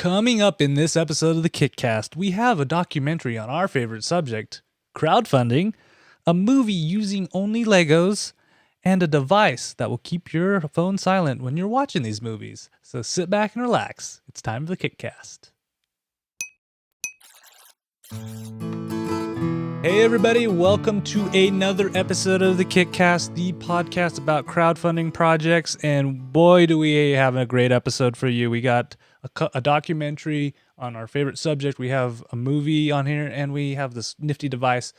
Coming up in this episode of the KickCast, we have a documentary on our favorite subject, crowdfunding, a movie using only Legos, and a device that will keep your phone silent when you're watching these movies. So sit back and relax. It's time for the KickCast. Hey everybody, welcome to another episode of the KickCast, the podcast about crowdfunding projects, and boy do we have a great episode for you. We got a documentary on our favorite subject, we have a movie on here, and we have this nifty device.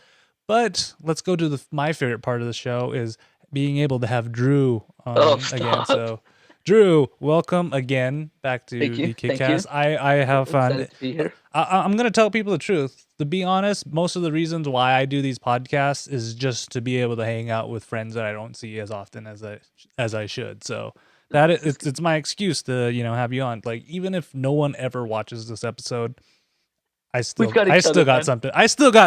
But let's go to my favorite part of the show is being able to have Drew on again. So Drew, welcome again back to the KickCast. I have fun. Excited to be here. I'm going to tell people the truth. To be honest, most of the reasons why I do these podcasts is just to be able to hang out with friends that I don't see as often as I should. So it's my excuse to, have you on. Like, even if no one ever watches this episode, I still got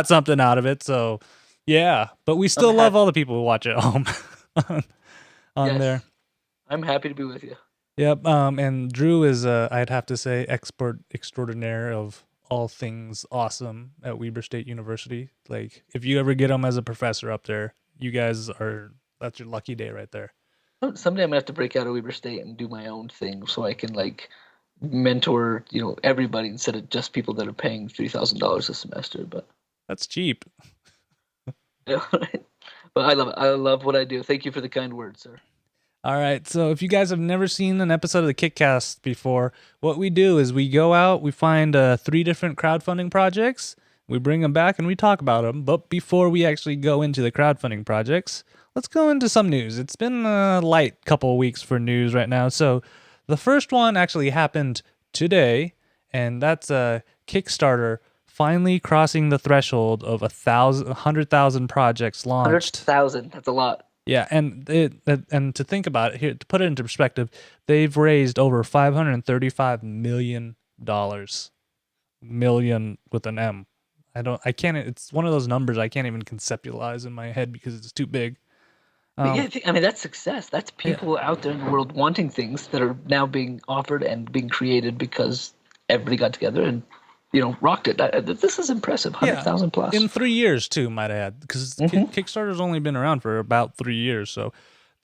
something out of it. So yeah, but we still love all the people who watch at home on there. I'm happy to be with you. Yep. And Drew is I'd have to say expert extraordinaire of all things awesome at Weber State University. Like, if you ever get him as a professor up there, that's your lucky day right there. Someday I'm gonna have to break out of Weber State and do my own thing so I can mentor, everybody instead of just people that are paying $3,000 a semester. But that's cheap. Yeah, right? But I love it. I love what I do. Thank you for the kind words, sir. All right, so if you guys have never seen an episode of the KickCast before, what we do is we go out, we find 3 different crowdfunding projects, we bring them back and we talk about them. But before we actually go into the crowdfunding projects, let's go into some news. It's been a light couple of weeks for news right now. So the first one actually happened today, and that's Kickstarter finally crossing the threshold of 100,000 projects launched. 100,000, that's a lot. Yeah, and to think about it here, to put it into perspective, they've raised over $535 million. Million with an M. I can't. It's one of those numbers I can't even conceptualize in my head because it's too big. That's success. That's people out there in the world wanting things that are now being offered and being created because everybody got together and rocked it. This is impressive. 100,000 plus in 3 years too, might add, because Kickstarter's only been around for about 3 years, so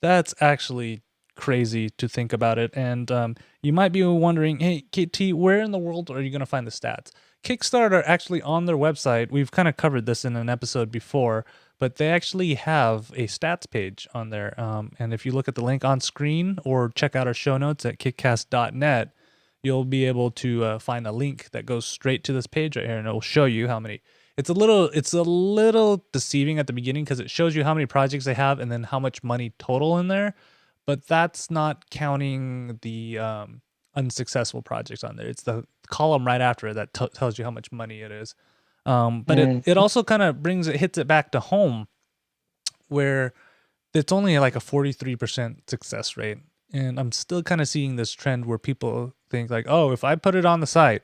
that's actually crazy to think about it. And you might be wondering, hey, KT, where in the world are you going to find the stats? Kickstarter actually on their website. We've kind of covered this in an episode before, but they actually have a stats page on there. And if you look at the link on screen or check out our show notes at kickcast.net. you'll be able to find a link that goes straight to this page right here, and it will show you how many. It's a little deceiving at the beginning because it shows you how many projects they have and then how much money total in there, but that's not counting the unsuccessful projects on there. It's the column right after it that tells you how much money it is. But it also kind of hits it back to home, where it's only like a 43% success rate. And I'm still kind of seeing this trend where people think like, oh, if I put it on the site,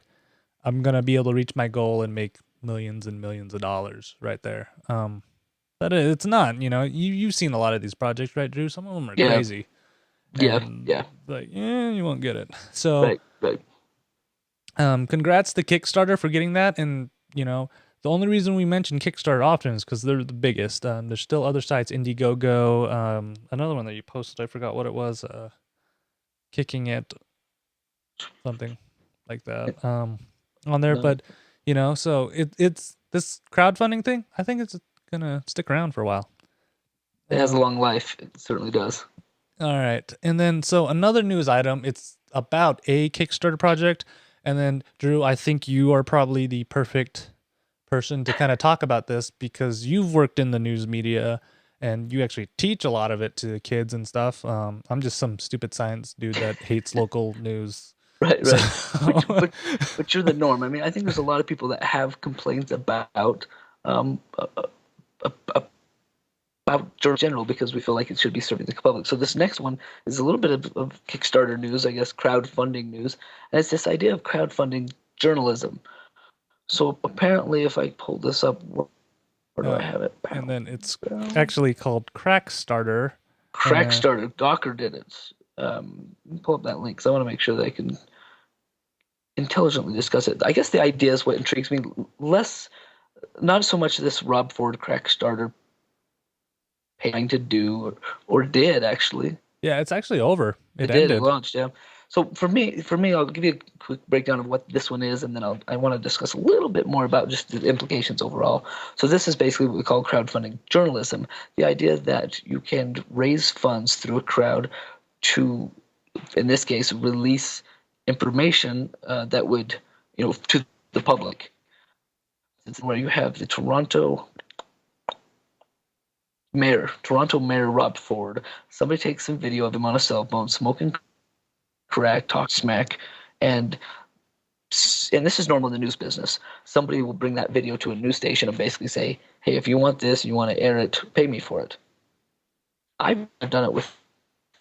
I'm going to be able to reach my goal and make millions and millions of dollars right there. But it's not, you've seen a lot of these projects, right, Drew? Some of them are crazy. Yeah. You won't get it. So, right. Congrats to Kickstarter for getting that. And, the only reason we mention Kickstarter often is because they're the biggest. There's still other sites, Indiegogo, another one that you posted, I forgot what it was, Kicking It, something like that, on there. No. But, so it's this crowdfunding thing, I think it's going to stick around for a while. It has a long life. It certainly does. All right. And then, so another news item, it's about a Kickstarter project. And then, Drew, I think you are probably the perfect person to kind of talk about this because you've worked in the news media and you actually teach a lot of it to kids and stuff. I'm just some stupid science dude that hates local news. Right. But you're the norm. I mean, I think there's a lot of people that have complaints about general because we feel like it should be serving the public. So this next one is a little bit of Kickstarter news, I guess, crowdfunding news, and it's this idea of crowdfunding journalism. So apparently, if I pull this up, where do I have it? And then it's actually called Crackstarter. Crackstarter. Docker did it. Pull up that link because I want to make sure that I can intelligently discuss it. I guess the idea is what intrigues me less, not so much this Rob Ford crack starter trying to do or did actually. Yeah, it's actually over. It It did. It ended. launched. Yeah. So for me, I'll give you a quick breakdown of what this one is, and then I want to discuss a little bit more about just the implications overall. So this is basically what we call crowdfunding journalism. The idea that you can raise funds through a crowd to, in this case, release information that would, to the public. Where you have the Toronto Mayor Rob Ford. Somebody takes some video of him on a cell phone smoking crack, talk smack, and this is normal in the news business. Somebody will bring that video to a news station and basically say, "Hey, if you want this, you want to air it, pay me for it." I've done it with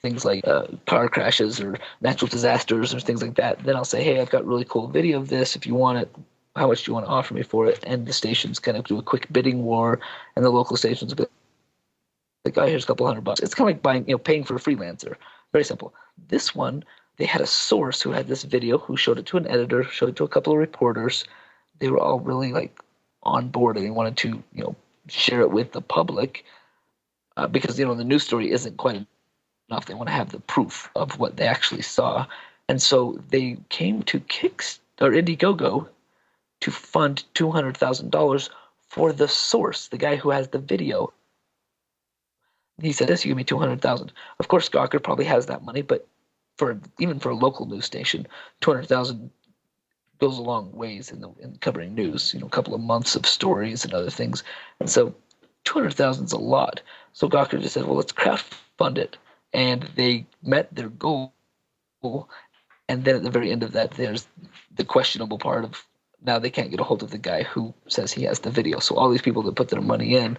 things like car crashes or natural disasters or things like that. Then I'll say, "Hey, I've got really cool video of this. If you want it, how much do you want to offer me for it?" And the stations kind of do a quick bidding war, and the local stations will be like, "Oh, here's a couple $100." It's kind of like buying, paying for a freelancer. Very simple. This one, they had a source who had this video, who showed it to an editor, showed it to a couple of reporters. They were all really like on board, and they wanted to, share it with the public because the news story isn't quite enough. They want to have the proof of what they actually saw, and so they came to Indiegogo to fund $200,000 for the source, the guy who has the video. He said, "This, you give me 200,000." Of course, Gawker probably has that money, but even for a local news station, 200,000 goes a long ways in covering news. A couple of months of stories and other things, and so 200,000 is a lot. So Gawker just said, "Well, let's crowdfund it," and they met their goal. And then at the very end of that, there's the questionable part of now they can't get a hold of the guy who says he has the video. So all these people that put their money in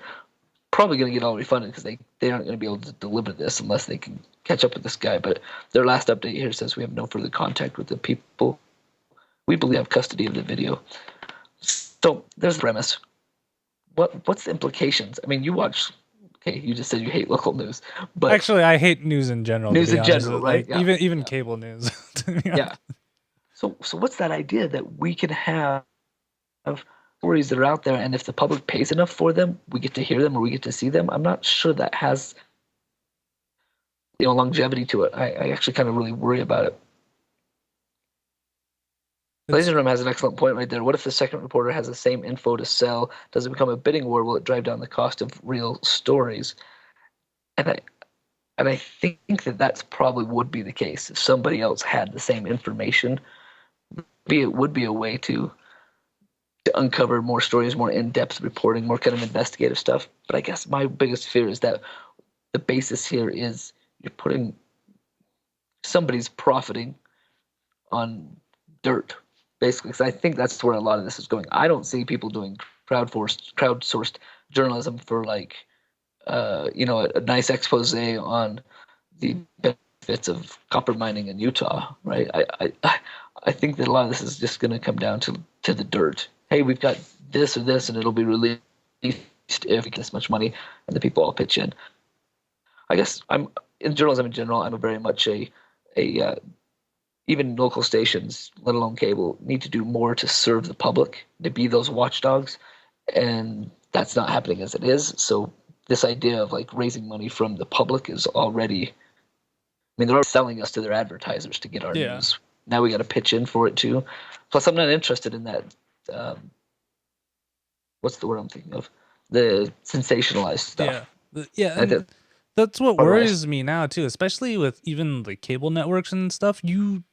probably going to get all refunded because they aren't going to be able to deliver this unless they can catch up with this guy. But their last update here says we have no further contact with the people we believe have custody of the video. So there's the premise. What's the implications? I mean, you watch. Okay, you just said you hate local news, but Actually, I hate news in general. news to be in honest. general, Like right? Yeah, even yeah, cable news. To be yeah. honest. So what's that idea that we can have stories that are out there, and if the public pays enough for them, we get to hear them or we get to see them? I'm not sure that has longevity to it. I actually kind of really worry about it. It's Laserroom has an excellent point right there. What if the second reporter has the same info to sell? Does it become a bidding war? Will it drive down the cost of real stories? And I think that that's probably would be the case if somebody else had the same information. It would be a way to uncover more stories, more in-depth reporting, more kind of investigative stuff. But I guess my biggest fear is that the basis here is you're putting somebody's profiting on dirt, basically. Because I think that's where a lot of this is going. I don't see people doing crowdsourced journalism for like, a nice expose on the benefits of copper mining in Utah, right? I think that a lot of this is just going to come down to the dirt. Hey, we've got this or this, and it'll be released if we get this much money, and the people all pitch in. I guess I'm in journalism in general. I'm very much a even local stations, let alone cable, need to do more to serve the public, to be those watchdogs, and that's not happening as it is. So this idea of like raising money from the public is already, I mean, they're already selling us to their advertisers to get our yeah, news. Now we got to pitch in for it too. Plus, I'm not interested in that. What's the word I'm thinking of? The sensationalized yeah, stuff. yeah, I and think that's what polarized. worries me now too, especially with even the cable networks and stuff.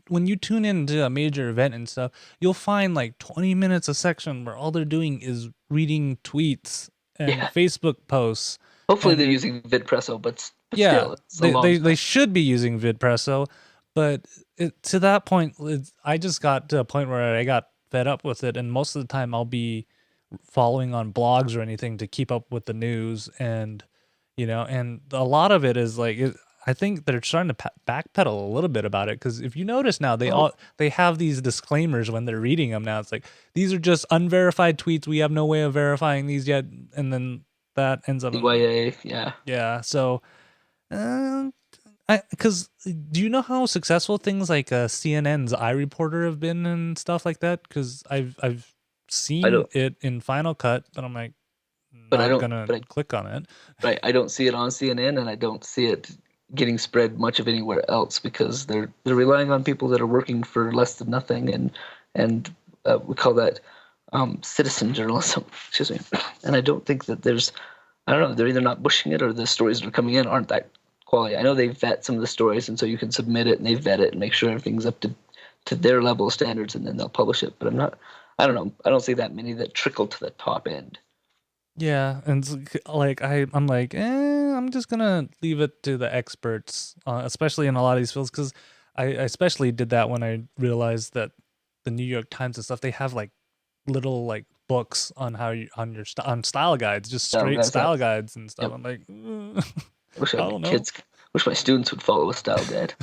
When you tune into a major event and stuff, you'll find like 20 minutes a section where all they're doing is reading tweets and Yeah. Facebook posts. Hopefully they're And using VidPresso, but yeah, still, it's a they long they time. should be using VidPresso, but to that point, I just got to a point where I got fed up with it, and most of the time I'll be following on blogs or anything to keep up with the news, and and a lot of it is like I think they're starting to backpedal a little bit about it because if you notice now Oh, they have these disclaimers when they're reading them now. It's like these are just unverified tweets. We have no way of verifying these yet, and then that ends up CYA, yeah. yeah. So uh, Because do you know how successful things like CNN's iReporter have been and stuff like that? Because I've I seen don't, it in Final Cut, but I'm like but I not don't, gonna but I, click on it. right, I don't see it on CNN, and I don't see it getting spread much of anywhere else because they're relying on people that are working for less than nothing, and we call that citizen journalism. Excuse me. And I don't think that I don't know, they're either not pushing it or the stories that are coming in aren't that quality. I know they vet some of the stories, and so you can submit it and they vet it and make sure everything's up to their level of standards, and then they'll publish it. But I don't know, I don't see that many that trickle to the top end. Yeah, and like I'm like, I'm just gonna leave it to the experts, especially in a lot of these fields, because I especially did that when I realized that the New York Times and stuff, they have like little like books on how you on style guides, just So straight guys, yeah, style guides and stuff. yep. I'm like, I wish I I don't know. kids, wish my students would follow a style guide.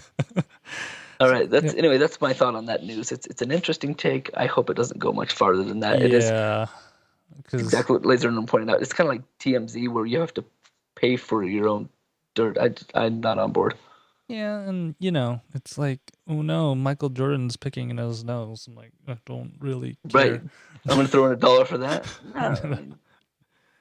All right, that's Yeah, anyway. That's my thought on that news. It's an interesting take. I hope it doesn't go much farther than that. It is yeah, because exactly what Laserman pointed out. It's kind of like TMZ, where you have to pay for your own dirt. I'm not on board. yeah, and you know, it's like, oh no, Michael Jordan's picking in his nose. I'm like, I don't really Right, care. I'm gonna throw in $1 for that. No, I mean,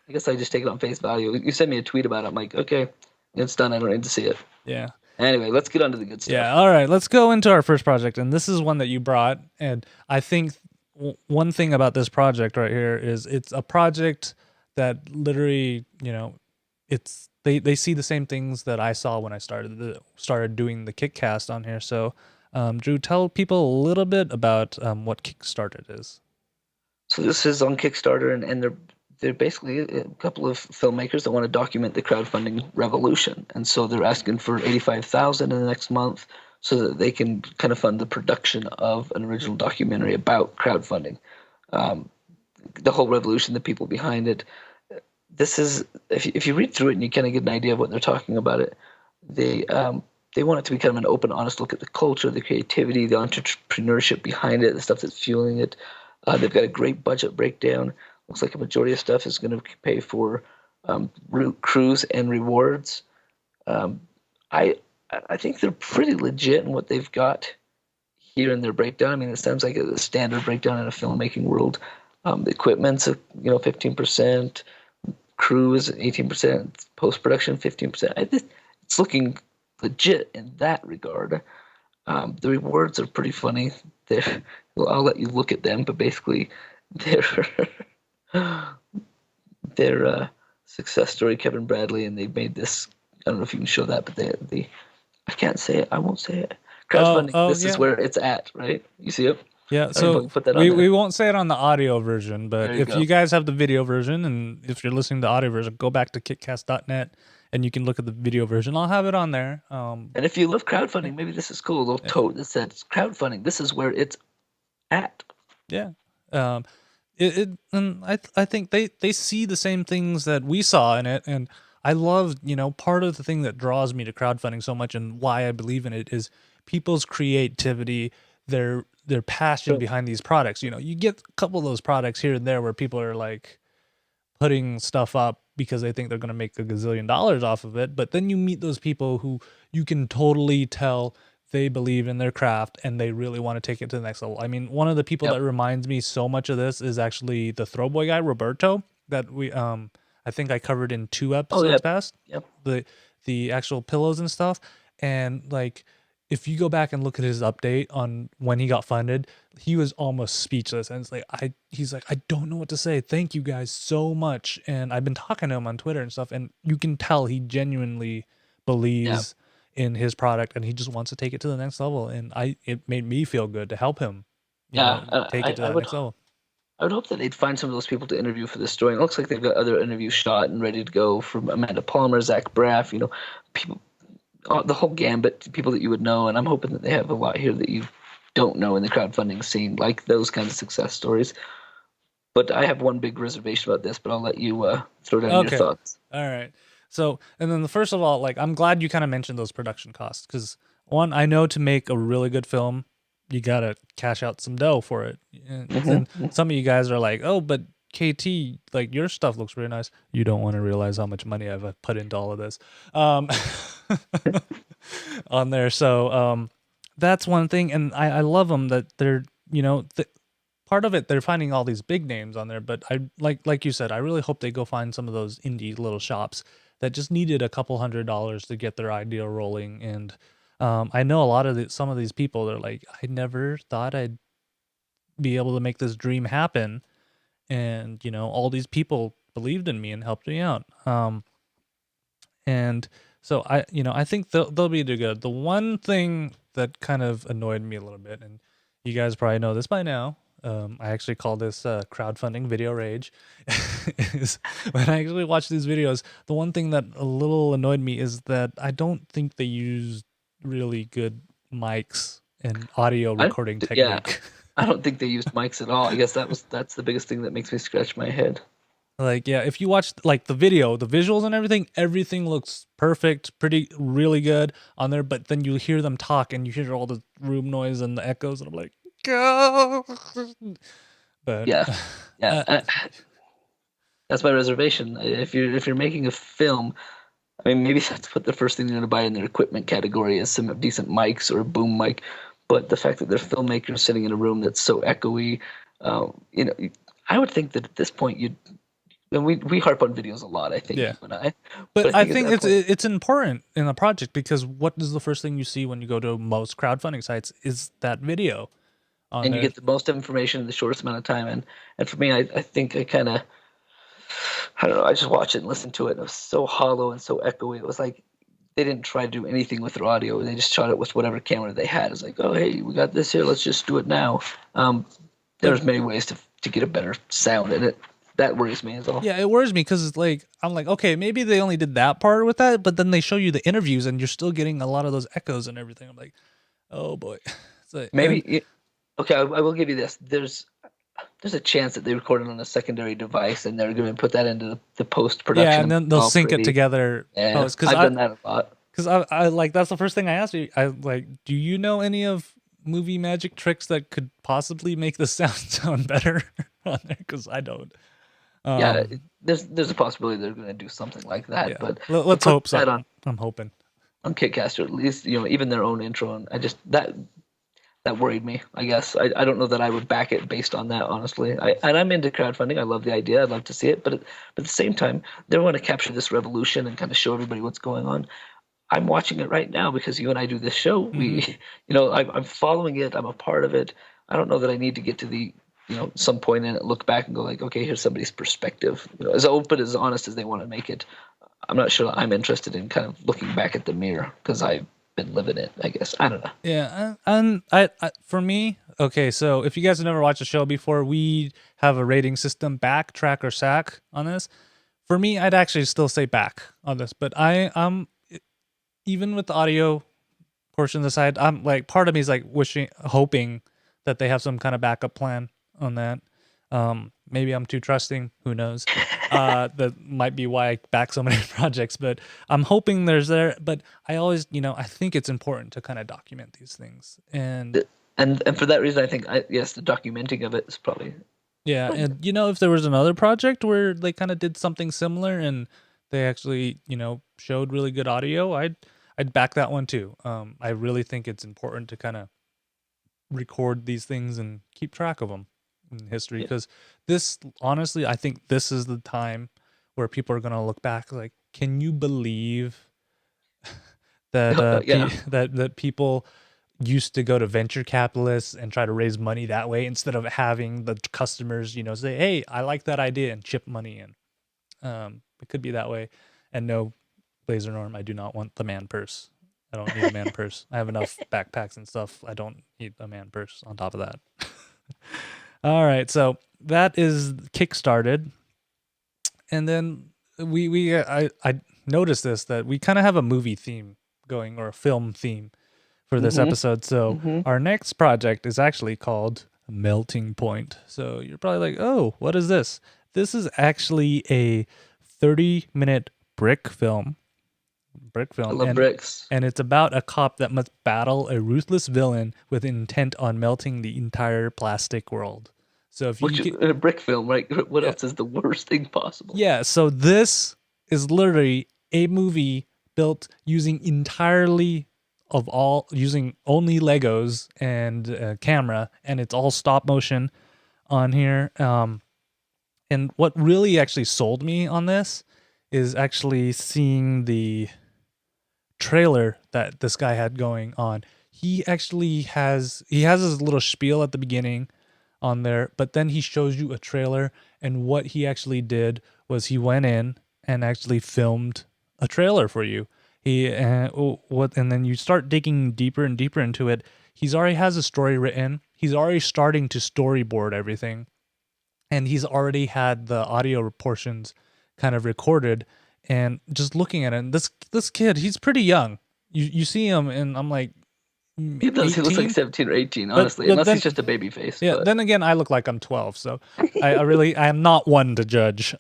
I guess I just take it on face value. You send me a tweet about it. I'm like, okay, it's done. I don't need to see it. Yeah. Anyway, let's get on to the good Yeah. stuff. All right. Let's go into our first project. And this is one that you brought. And I think one thing about this project right here is it's a project that literally, you know, they see the same things that I saw when I started doing the KickCast on here. So, Drew, tell people a little bit about what Kickstarted is. So this is on Kickstarter, and they're basically a couple of filmmakers that want to document the crowdfunding revolution, and so they're asking for 85,000 in the next month so that they can kind of fund the production of an original documentary about crowdfunding, um, the whole revolution, the people behind it. This is if you read through it and you kind of get an idea of what they're talking about it, they want it to be kind of an open, honest look at the culture, the creativity, the entrepreneurship behind it, the stuff that's fueling it. They've got a great budget breakdown. Looks like a majority of stuff is going to pay for route crews and rewards. Um, I I think they're pretty legit in what they've got here in their breakdown. I mean, it sounds like a standard breakdown in a filmmaking world. The equipment's 15%, crew is 18%, post production 15%. It's looking legit in that regard. The rewards are pretty funny. Well, I'll let you look at them, but basically, they're their success story, Kevin Bradley, and they made this. I don't know if you can show that, but they I can't say it. I won't say it. Oh, Crowdfunding. This is yeah. where it's at, right? You see it? Yeah, I don't know if I so can put that on we there. won't say it on the audio version, but There you if you go. guys have the video version and if you're listening to the audio version, go back to kickcast.net and you can look at the video version. I'll have it on there. And if you love Yeah, crowdfunding, maybe this is cool. A little yeah, tote that says crowdfunding. This is where it's at. yeah. Um, and I think they see the same things that we saw in it, and I love, you know, part of the thing that draws me to crowdfunding so much and why I believe in it is people's creativity, their passion So, behind these products. You know, you get a couple of those products here and there where people are like putting stuff up because they think they're going to make a gazillion dollars off of it. But then you meet those people who you can totally tell they believe in their craft and they really want to take it to the next level. I mean, one of the people yep. that reminds me so much of this is actually the Throwboy guy, Roberto, that we I think I covered in 2 Oh, episodes yep. past. Yep. The actual pillows and stuff. And like if you go back and look at his update on when he got funded, he was almost speechless. And it's like he's like, I don't know what to say. Thank you guys so much. And I've been talking to him on Twitter and stuff, and you can tell he genuinely Yeah. believes in his product and he just wants to take it to the next level. And it made me feel good to help him, you Yeah. know, take it to I that would next level. I would hope that they'd find some of those people to interview for this story. And it looks like they've got other interviews shot and ready to go from Amanda Palmer, Zach Braff, people, the whole gambit, people that you would know. And I'm hoping that they have a lot here that you don't know in the crowdfunding scene, like those kinds of success stories. But I have one big reservation about this, but I'll let you throw down your Okay. thoughts. All right. So, and then the first of all, like, I'm glad you kind of mentioned those production costs because one, I know to make a really good film, you gotta cash out some dough for it. And then Hmm. some of you guys are like, "Oh, but KT, like your stuff looks really nice." You don't want to realize how much money I've put into all of this. Um, on there. So that's one thing, and I love them that they're part of it. They're finding all these big names on there, but I like you said, I really hope they go find some of those indie little shops that just needed a couple $100 to get their idea rolling. And I know a lot of some of these people. They're like, I never thought I'd be able to make this dream happen, and all these people believed in me and helped me out. And so I think they'll be good. The one thing that kind of annoyed me a little bit, and you guys probably know this by now, I actually call this crowdfunding video rage, is when I actually watch these videos, the one thing that a little annoyed me is that I don't think they use really good mics and audio recording Yeah, technique. I don't think they used mics at all. I guess that's the biggest thing that makes me scratch my head. Like, yeah, if you watch like the video, the visuals and everything looks perfect, really good on there. But then you hear them talk and you hear all the room noise and the echoes, and I'm like, go. But Yeah, yeah. That's my reservation. If you're making a film, I mean, maybe that's what the first thing they're going to buy in their equipment category is some decent mics or a boom mic. But the fact that they're filmmakers sitting in a room that's so echoey, you know, I would think that at this point you'd. And we harp on videos a lot, I think. yeah, You and I. but I I think think at that point, it's important in a project, because what is the first thing you see when you go to most crowdfunding sites is that video on and you there. get the most information in the shortest amount of time. And for me, I think I kind of, I don't know, I just watched it and listened to it. And it was so hollow and so echoey. It was like they didn't try to do anything with their audio. They just shot it with whatever camera they had. It's like, oh, hey, we got this here. Let's just do it now. But There's many ways to get a better sound, and that worries me as well. yeah, it worries me because it's like, I'm like, okay, maybe they only did that part with that, but then they show you the interviews and you're still getting a lot of those echoes and everything. I'm like, oh boy. So, and Maybe okay, I will give you this. There's a chance that they recorded on a secondary device and they're going to put that into the post yeah, production and and then make it they'll all sync it pretty. together. Yeah, Because I've done that a lot. I like, that's the first thing I asked you. I like, do you know any of movie magic tricks that could possibly make the sound better on there? Because I don't. Yeah, Um, there's a possibility they're going to do something like that, yeah, but to let's put hope that so. I'm hoping. on KickCast, or at least even their own intro, and I just that worried me. I guess I don't know that I would back it based on that, honestly. I'm into crowdfunding. I love the idea. I'd love to see it, but at the same time, they want to capture this revolution and kind of show everybody what's going on. I'm watching it right now because you and I do this show. Hmm. I'm following it. I'm a part of it. I don't know that I need to get to the, some point in it, look back and go like, okay, here's somebody's perspective. As open, as honest as they want to make it. I'm not sure I'm interested in kind of looking back at the mirror because I've been living it, I guess. I don't know. Yeah, and I for me, okay, so if you guys have never watched the show before, we have a rating system: back, track, or sack on this. For me, I'd actually still say back on this, but even with the audio portion aside, I'm like, part of me is like hoping that they have some kind of backup plan on that. Maybe I'm too trusting. Who knows? That might be why I back so many projects. But I'm hoping there's there. But I always, I think it's important to kind of document these things. And And for that reason, I think yes, the documenting of it is probably. yeah, and if there was another project where they kind of did something similar and they actually, showed really good audio, I'd back that one too. I really think it's important to kind of record these things and keep track of them in history, Yeah. because this, honestly, I think this is the time where people are going to look back like, can you believe that Yeah. that people used to go to venture capitalists and try to raise money that way instead of having the customers, say, hey, I like that idea, and chip money in. It could be that way. And no, Laser Norm, I do not want the man purse. I don't need a man purse. I have enough backpacks and stuff. I don't need a man purse on top of that. All right, so that is kickstarted, and then I noticed this, that we kind of have a movie theme going, or a film theme for this Hmm. episode. So Hmm. our next project is actually called Melting Point. So you're probably like, oh, what is this? This is actually a 30-minute brick I film, love and bricks. it's about a cop that must battle a ruthless villain with intent on melting the entire plastic world. So if you Which get, in a brick film, right? What yeah, else is the worst thing possible? yeah, so this is literally a movie built using entirely of all using only Legos and camera, and it's all stop motion on here. And what really actually sold me on this is actually seeing the trailer that this guy had going on. He actually has his little spiel at the beginning on there, but then he shows you a trailer, and what he actually did was he went in and actually filmed a trailer for you. And then you start digging deeper and deeper into it. He's already has a story written. He's already starting to storyboard everything, and he's already had the audio portions kind of recorded. And just looking at it, and this kid, he's pretty young. You see him, and I'm like, He does. He looks like 18? 17 or 18, honestly, But unless then, he's just a baby face. yeah. But Then again, I look like I'm 12, so I am not one to judge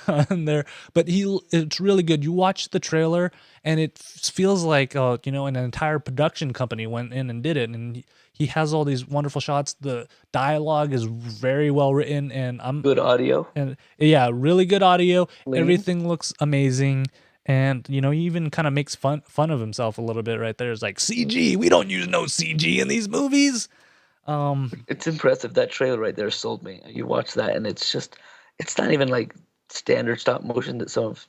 on there. But it's really good. You watch the trailer, and it feels like an entire production company went in and did it, and he has all these wonderful shots. The dialogue is very well written, and good audio. and yeah, really good audio. Clean. Everything looks amazing. And he even kind of makes fun of himself a little bit right there. It's like, CG, we don't use no CG in these movies. It's impressive. That trailer right there sold me. You watch that, and it's not even like standard stop motion that some of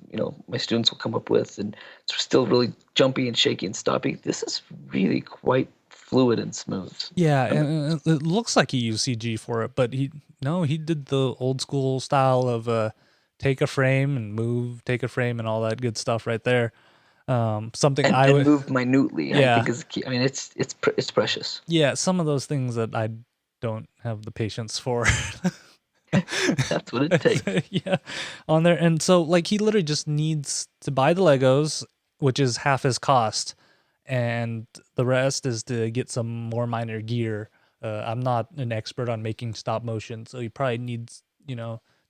my students will come up with, and it's still really jumpy and shaky and stoppy. This is really quite fluid and smooth. Yeah, and it looks like he used CG for it, but he did the old school style of take a frame and move, take a frame and all that good stuff right there. Something and, I would move minutely. Yeah. I think is key. I mean, it's precious. Yeah, some of those things that I don't have the patience for. That's what it takes. Yeah, on there. And so like he literally just needs to buy the Legos, which is half his cost, and the rest is to get some more minor gear. I'm not an expert on making stop motion, so he probably needs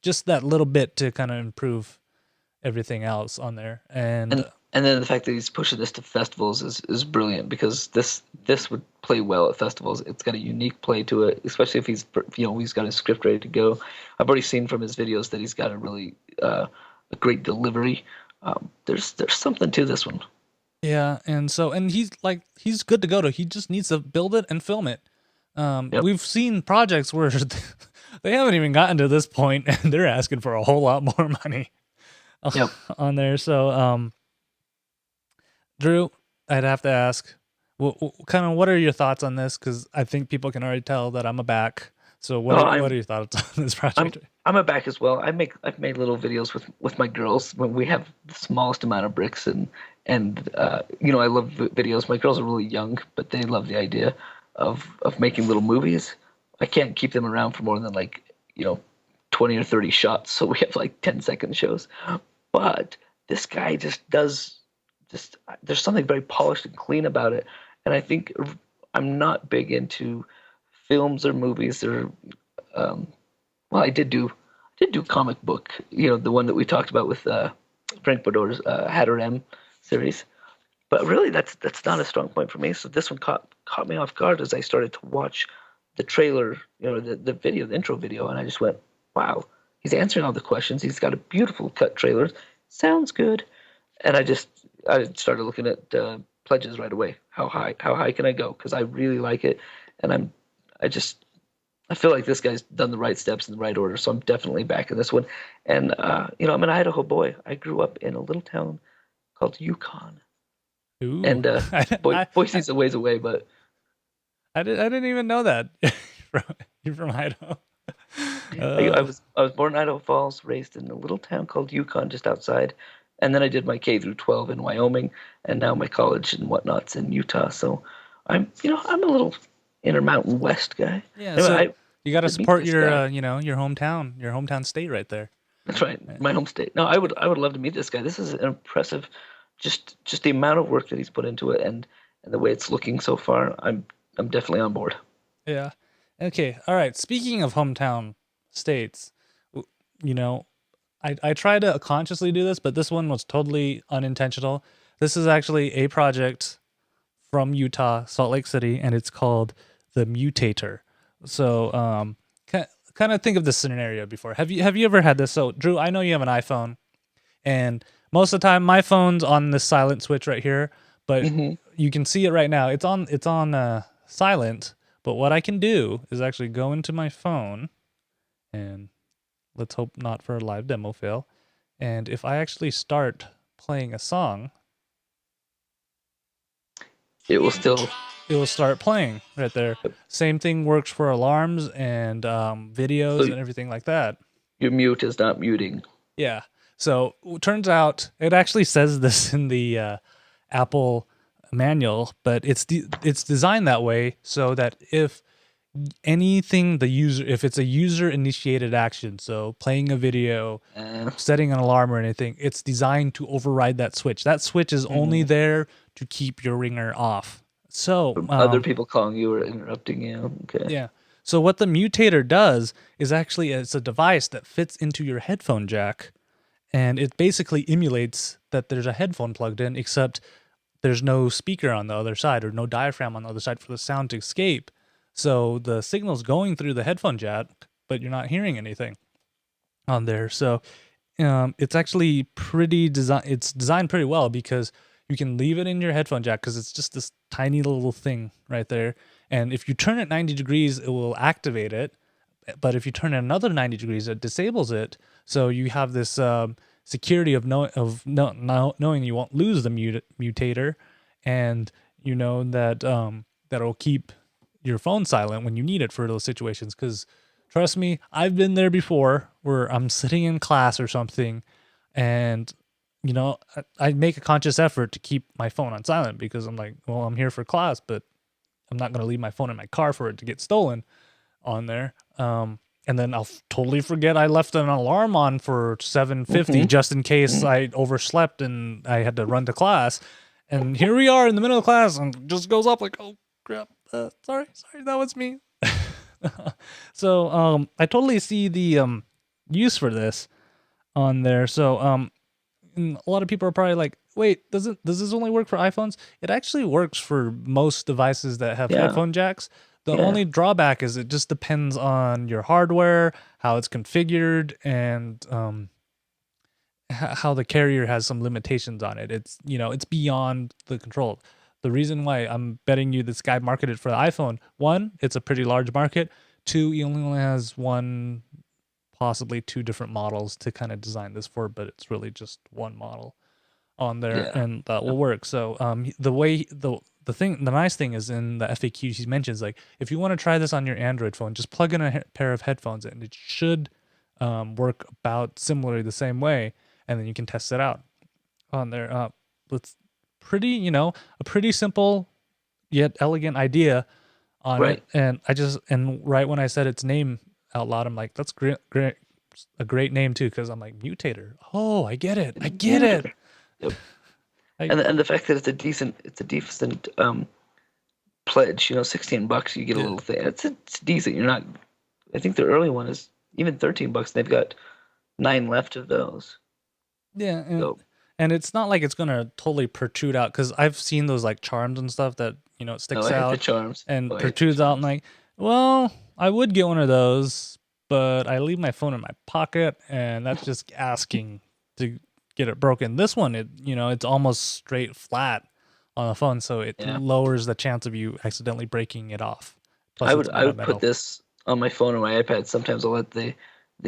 just that little bit to kind of improve everything else on there. And then the fact that he's pushing this to festivals is brilliant, because this would play well at festivals. It's got a unique play to it, especially if he's got his script ready to go. I've already seen from his videos that he's got a really a great delivery. There's something to this one. Yeah, and he's good to go to. He just needs to build it and film it. Yep. We've seen projects where they haven't even gotten to this point, and they're asking for a whole lot more money on there. So, Drew, I'd have to ask, kind of, what are your thoughts on this? Because I think people can already tell that I'm a back. So, what are your thoughts on this project? I'm a back as well. I've made little videos with my girls when we have the smallest amount of bricks, and I love videos. My girls are really young, but they love the idea of making little movies. I can't keep them around for more than 20 or 30 shots, so we have 10-second shows. But this guy there's something very polished and clean about it. And I think I'm not big into films or movies or I did do comic book, the one that we talked about with Frank Bodor's Hatter M series. But really, that's not a strong point for me. So this one caught me off guard as I started to watch the trailer, the video, the intro video, and I just went, wow, he's answering all the questions. He's got a beautiful cut trailer. Sounds good. And I started looking at pledges right away. How high can I go? Because I really like it, and I feel like this guy's done the right steps in the right order. So I'm definitely backing this one. And I'm an Idaho boy. I grew up in a little town called Yukon. Ooh. And Boise's a ways away, but I didn't even know that. You're from Idaho. I was born in Idaho Falls, raised in a little town called Yukon, just outside, and then I did my K through 12 in Wyoming, and now my college and whatnot's in Utah. So I'm a little Intermountain West guy. Yeah, anyway, so you got to support your your hometown state right there. That's right, my home state. No, I would love to meet this guy. This is an impressive, just the amount of work that he's put into it, and the way it's looking so far. I'm definitely on board. Yeah. Okay. All right. Speaking of hometown states, I try to consciously do this, but this one was totally unintentional. This is actually a project from Utah, Salt Lake City, and it's called the Mutator. So, kind of think of this scenario before. Have you ever had this? So, Drew, I know you have an iPhone, and most of the time my phone's on this silent switch right here, but you can see it right now. It's on silent. But what I can do is actually go into my phone, and let's hope not for a live demo fail. And if I actually start playing a song, it will still. It will start playing right there. Same thing works for alarms and videos and everything like that. Your mute is not muting. Yeah. So turns out it actually says this in the Apple manual, but it's designed that way so that if anything if it's a user initiated action, so playing a video, setting an alarm or anything, it's designed to override that switch. That switch is only there to keep your ringer off. So other people calling you or interrupting you. Okay. Yeah. So what the Mutator does is actually it's a device that fits into your headphone jack, and it basically emulates that there's a headphone plugged in, except there's no speaker on the other side or no diaphragm on the other side for the sound to escape. So the signal's going through the headphone jack, but you're not hearing anything on there. So it's actually it's designed pretty well because you can leave it in your headphone jack because it's just this tiny little thing right there. And if you turn it 90 degrees, it will activate it. But if you turn it another 90 degrees, it disables it. So you have this security of knowing you won't lose the mutator, and you know that that'll keep your phone silent when you need it for those situations. Because trust me, I've been there before where I'm sitting in class or something, and you know, I make a conscious effort to keep my phone on silent because I'm like, well, I'm here for class, but I'm not going to leave my phone in my car for it to get stolen on there. And then I'll totally forget I left an alarm on for 7:50 just in case I overslept and I had to run to class. And here we are in the middle of class, and it just goes up like, oh crap, sorry, that was me. So I totally see the use for this on there. So and a lot of people are probably like, wait, does this only work for iPhones? It actually works for most devices that have headphone jacks. The only drawback is it just depends on your hardware, how it's configured, and how the carrier has some limitations on it. It's it's beyond the control. The reason why I'm betting you this guy marketed for the iPhone, one, it's a pretty large market. Two, he only has one, possibly two different models to kind of design this for, but it's really just one model on there, and that will work. So the nice thing is in the FAQs he mentions, like, if you want to try this on your Android phone, just plug in a pair of headphones and it should work about similarly the same way, and then you can test it out on there. It's pretty, a pretty simple yet elegant idea on it. And right when I said its name out loud, I'm like, that's great, a great name too, because I'm like, Mutator. Oh, I get it. Yep. And the fact that it's a decent pledge, $16, you get a little thing. It's decent. You're not. I think the early one is even $13. They've got 9 left of those. Yeah, and it's not like it's gonna totally protrude out, because I've seen those like charms and stuff that it sticks out the charms. and protrudes out. I'm like, well, I would get one of those, but I leave my phone in my pocket, and that's just asking to get it broken. This one, it's almost straight flat on the phone, so it lowers the chance of you accidentally breaking it off. Plus, I would put this on my phone or my iPad. Sometimes I'll let the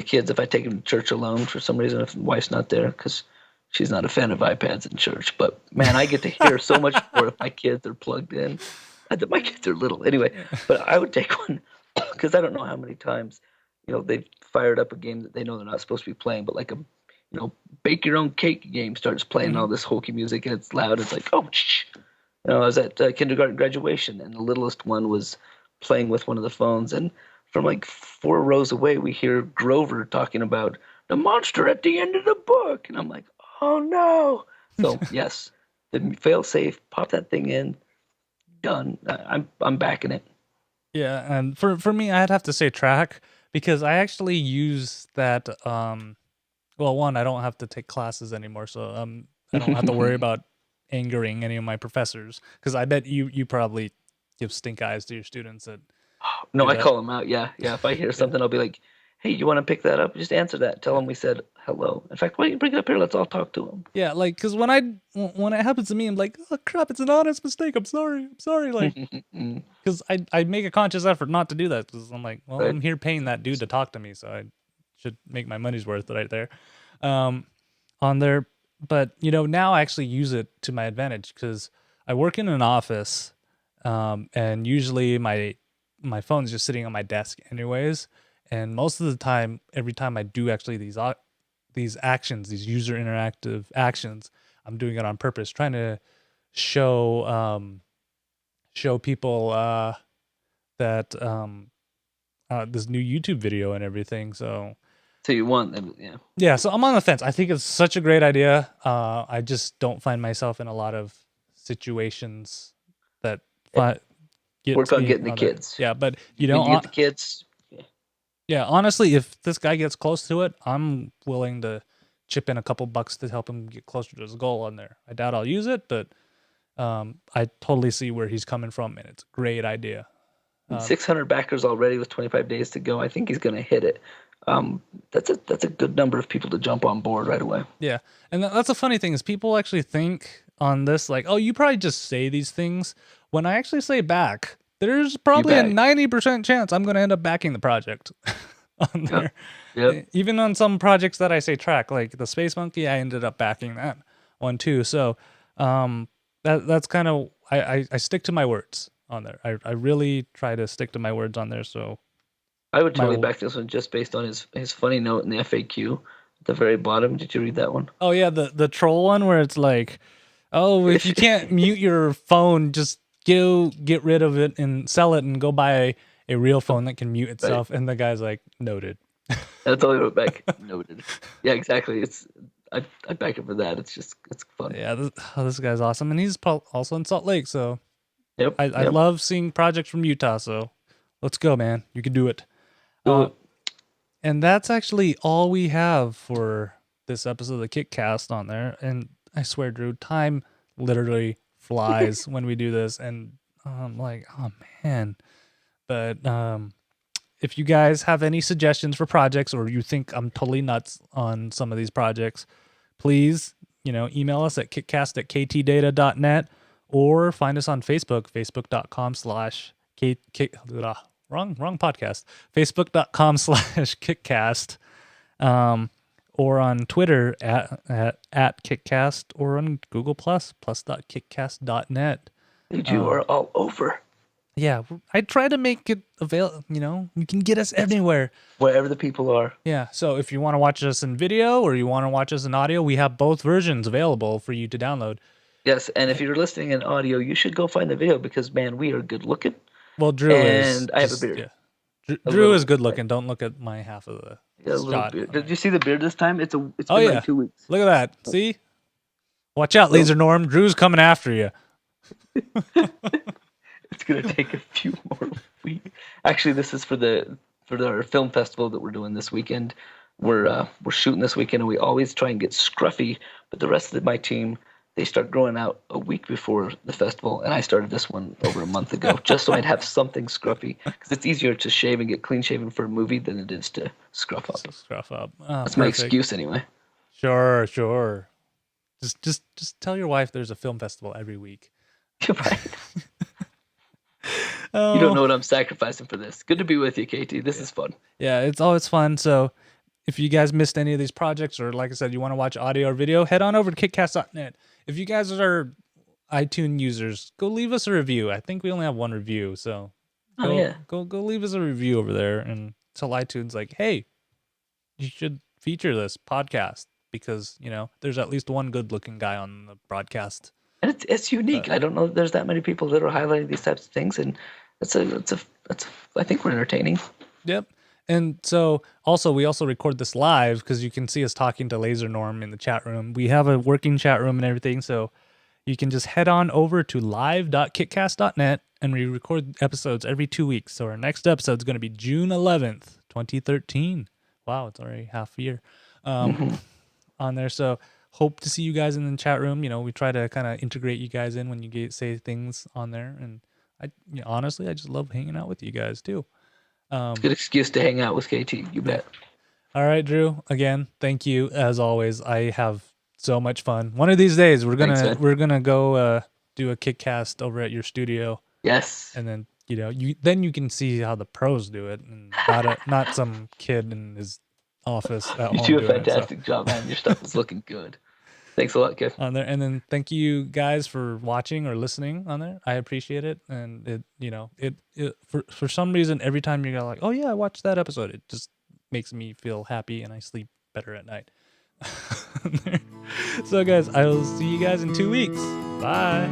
kids, if I take them to church alone for some reason, if the wife's not there, because she's not a fan of iPads in church. But man, I get to hear so much more if my kids are plugged in. My kids are little anyway, but I would take one because I don't know how many times they've fired up a game that they know they're not supposed to be playing, but like a bake your own cake game starts playing all this hokey music, and it's loud. It's like, oh, shh. I was at kindergarten graduation, and the littlest one was playing with one of the phones, and from like 4 rows away, we hear Grover talking about the monster at the end of the book, and I'm like, oh no. So yes, the fail safe, pop that thing in, done. I'm backing it. Yeah, and for me, I'd have to say track, because I actually use that. Well, one, I don't have to take classes anymore, so I don't have to worry about angering any of my professors, because I bet you probably give stink eyes to your students. No, I call them out. Yeah. If I hear something, I'll be like, hey, you want to pick that up? Just answer that. Tell them we said hello. In fact, why don't you bring it up here? Let's all talk to them. Yeah, like, because when it happens to me, I'm like, oh crap, it's an honest mistake. I'm sorry. Like, because I make a conscious effort not to do that, because I'm like, well, Right. I'm here paying that dude to talk to me, so I should make my money's worth right there, on there. But now I actually use it to my advantage, because I work in an office, and usually my phone's just sitting on my desk anyways, and most of the time, every time I do actually these actions, these user interactive actions, I'm doing it on purpose, trying to show people that this new YouTube video and everything. So you want them, yeah. yeah, so I'm on the fence. I think it's such a great idea. I just don't find myself in a lot of situations that get Work to on me getting the on there. kids. Yeah, but When you get the kids. yeah, honestly, if this guy gets close to it, I'm willing to chip in a couple bucks to help him get closer to his goal on there. I doubt I'll use it, but I totally see where he's coming from, and it's a great idea. 600 backers already with 25 days to go. I think he's going to hit it. That's a good number of people to jump on board right away. Yeah, and that's a funny thing is people actually think on this like, oh, you probably just say these things. When I actually say back, there's probably a 90% chance I'm going to end up backing the project on there. Yep. Even on some projects that I say track, like the Space Monkey, I ended up backing that one too. So that's kind of I stick to my words on there. I really try to stick to my words on there. So I would totally back this one just based on his funny note in the FAQ at the very bottom. Did you read that one? Oh yeah, the troll one where it's like, oh, if you can't mute your phone, just get rid of it and sell it and go buy a real phone that can mute itself. Right. And the guy's like, noted. That's all I wrote back. Noted. Yeah, exactly. I back it for that. It's fun. Yeah, this guy's awesome, and he's also in Salt Lake. So yep. I love seeing projects from Utah. So let's go, man. You can do it. And that's actually all we have for this episode of the KickCast on there. And I swear, Drew, time literally flies when we do this. And I'm like, oh, man. But if you guys have any suggestions for projects, or you think I'm totally nuts on some of these projects, please, email us at kickcast@ktdata.net, or find us on Facebook, wrong podcast, facebook.com/kickcast, or on Twitter at kickcast, or on Google plus.kickcast.net. You are all over. Yeah, I try to make it available. You can get us anywhere, wherever the people are. Yeah, so if you want to watch us in video or you want to watch us in audio, we have both versions available for you to download. Yes, and if you're listening in audio, you should go find the video, because man, we are good looking. Well, Drew is. And I have a beard. Yeah. Drew is good looking. Don't look at my half of the shot. Did you see the beard this time? It's been like 2 weeks. Look at that. See? Watch out, Laser Norm. Drew's coming after you. It's gonna take a few more weeks. Actually, this is for our film festival that we're doing this weekend. We're shooting this weekend, and we always try and get scruffy, but the rest of my team, they start growing out a week before the festival, and I started this one over a month ago, just so I'd have something scruffy, because it's easier to shave and get clean shaven for a movie than it is to scruff up. Oh, that's my excuse anyway. Sure. Just tell your wife there's a film festival every week. Right. You don't know what I'm sacrificing for this. Good to be with you, KT. This is fun. Yeah, it's always fun. So if you guys missed any of these projects, or like I said, you want to watch audio or video, head on over to kickcast.net. If you guys are iTunes users, go leave us a review. I think we only have one review, so go leave us a review over there and tell iTunes like, hey, you should feature this podcast, because there's at least one good-looking guy on the broadcast. And it's unique. I don't know if there's that many people that are highlighting these types of things, and I think we're entertaining. Yep. And so we also record this live, because you can see us talking to Laser Norm in the chat room. We have a working chat room and everything, so you can just head on over to live.kickcast.net, and we record episodes every 2 weeks. So our next episode is going to be June 11th, 2013. Wow, it's already half a year on there. So hope to see you guys in the chat room. We try to kind of integrate you guys in when you say things on there, and honestly, I just love hanging out with you guys too. Good excuse to hang out with KT. You bet. All right, Drew. Again, thank you as always. I have so much fun. One of these days, we're gonna go do a KickCast over at your studio. Yes. And then you can see how the pros do it, and not some kid in his office at home. You do a fantastic job, man. Your stuff is looking good. Thanks a lot, Kev. On there, and then thank you guys for watching or listening on there. I appreciate it, and it for some reason every time you're like, oh yeah, I watched that episode, it just makes me feel happy and I sleep better at night. So guys, I will see you guys in 2 weeks. Bye.